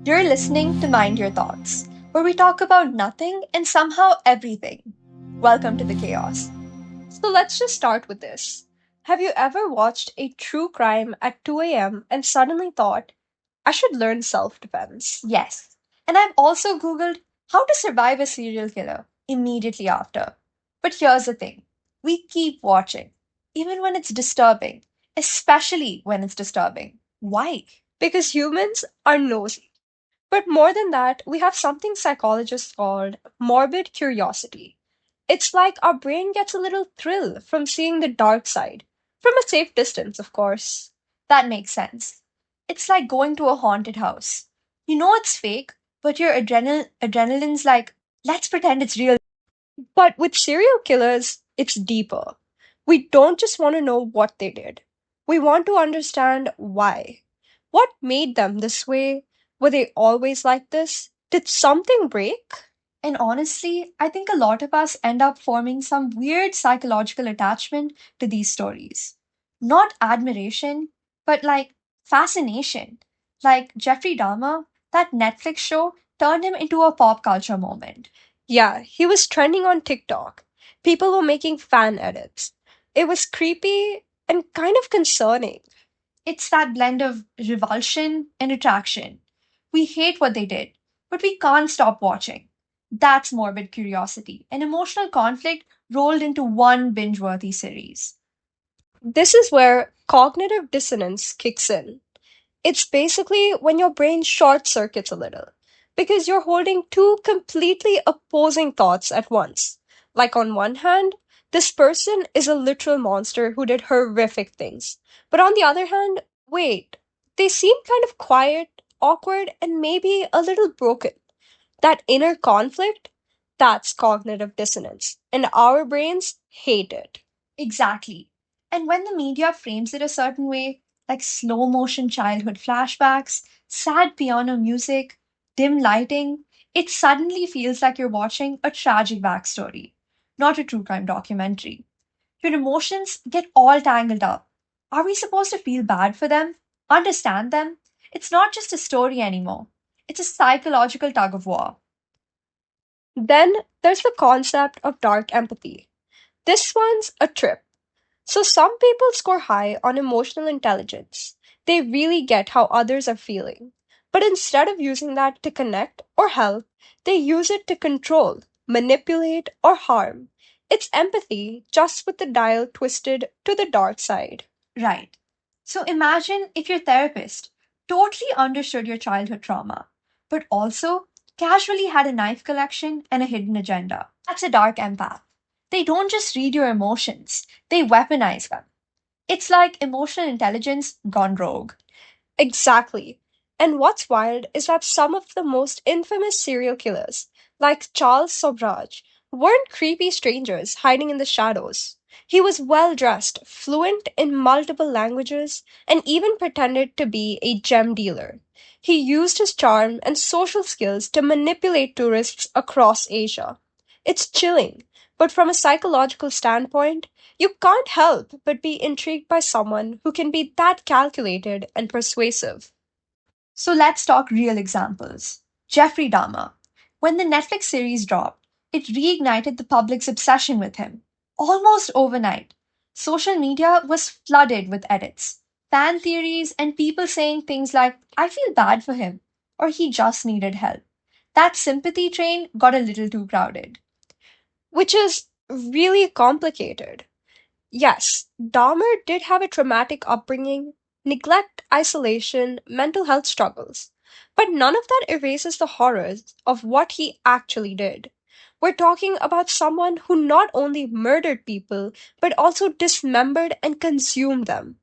You're listening to Mind Your Thoughts, where we talk about nothing and somehow everything. Welcome to the chaos. So let's just start with this. Have you ever watched a true crime at 2 a.m. and suddenly thought, I should learn self defense? Yes. And I've also Googled how to survive a serial killer immediately after. But here's the thing, we keep watching, even when it's disturbing, especially when it's disturbing. Why? Because humans are nosy. But more than that, we have something psychologists called morbid curiosity. It's like our brain gets a little thrill from seeing the dark side, from a safe distance, of course. That makes sense. It's like going to a haunted house. You know it's fake, but your adrenaline's like, let's pretend it's real. But with serial killers, it's deeper. We don't just want to know what they did. We want to understand why. What made them this way? Were they always like this? Did something break? And honestly, I think a lot of us end up forming some weird psychological attachment to these stories. Not admiration, but like fascination. Like Jeffrey Dahmer, that Netflix show turned him into a pop culture moment. Yeah, he was trending on TikTok. People were making fan edits. It was creepy and kind of concerning. It's that blend of revulsion and attraction. We hate what they did, but we can't stop watching. That's morbid curiosity, an emotional conflict rolled into one binge worthy series. This is where cognitive dissonance kicks in. It's basically when your brain short circuits a little because you're holding two completely opposing thoughts at once. Like, on one hand, this person is a literal monster who did horrific things. But on the other hand, wait, they seem kind of quiet, awkward, and maybe a little broken. That inner conflict, that's cognitive dissonance. And our brains hate it. Exactly. And when the media frames it a certain way, like slow motion childhood flashbacks, sad piano music, dim lighting, it suddenly feels like you're watching a tragic backstory, not a true crime documentary. Your emotions get all tangled up. Are we supposed to feel bad for them? Understand them? It's not just a story anymore. It's a psychological tug of war. Then there's the concept of dark empathy. This one's a trip. So some people score high on emotional intelligence. They really get how others are feeling. But instead of using that to connect or help, they use it to control, manipulate, or harm. It's empathy, just with the dial twisted to the dark side. Right. So imagine if your therapist totally understood your childhood trauma, but also casually had a knife collection and a hidden agenda. That's a dark empath. They don't just read your emotions, they weaponize them. It's like emotional intelligence gone rogue. Exactly. And what's wild is that some of the most infamous serial killers, like Charles Sobraj, weren't creepy strangers hiding in the shadows. He was well dressed, fluent in multiple languages, and even pretended to be a gem dealer. He used his charm and social skills to manipulate tourists across Asia. It's chilling, but from a psychological standpoint, you can't help but be intrigued by someone who can be that calculated and persuasive. So let's talk real examples. Jeffrey Dahmer. When the Netflix series dropped, it reignited the public's obsession with him. Almost overnight, social media was flooded with edits, fan theories, and people saying things like, I feel bad for him, or he just needed help. That sympathy train got a little too crowded. Which is really complicated. Yes, Dahmer did have a traumatic upbringing, neglect, isolation, mental health struggles. But none of that erases the horrors of what he actually did. We're talking about someone who not only murdered people, but also dismembered and consumed them.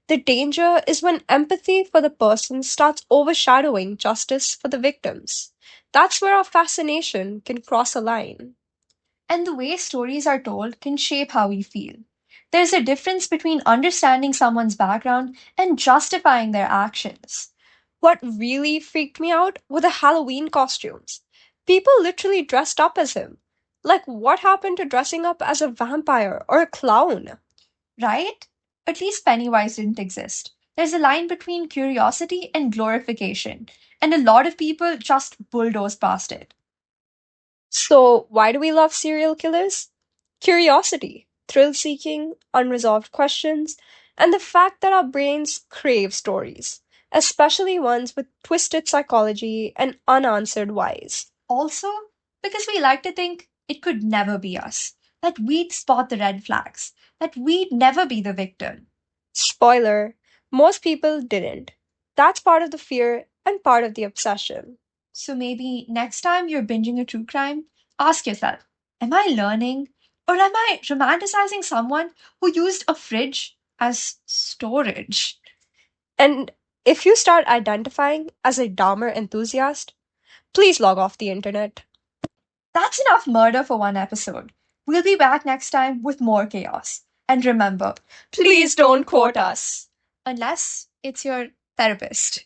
The danger is when empathy for the person starts overshadowing justice for the victims. That's where our fascination can cross a line. And the way stories are told can shape how we feel. There's a difference between understanding someone's background and justifying their actions. What really freaked me out were the Halloween costumes. People literally dressed up as him. Like, what happened to dressing up as a vampire or a clown? Right? At least Pennywise didn't exist. There's a line between curiosity and glorification, and a lot of people just bulldoze past it. So, why do we love serial killers? Curiosity, thrill seeking, unresolved questions, and the fact that our brains crave stories, especially ones with twisted psychology and unanswered whys. Also, because we like to think it could never be us, that we'd spot the red flags, that we'd never be the victim. Spoiler, most people didn't. That's part of the fear and part of the obsession. So maybe next time you're binging a true crime, ask yourself, am I learning or am I romanticizing someone who used a fridge as storage? And if you start identifying as a Dahmer enthusiast, please log off the internet. That's enough murder for one episode. We'll be back next time with more chaos. And remember, Please don't quote us. unless it's your therapist.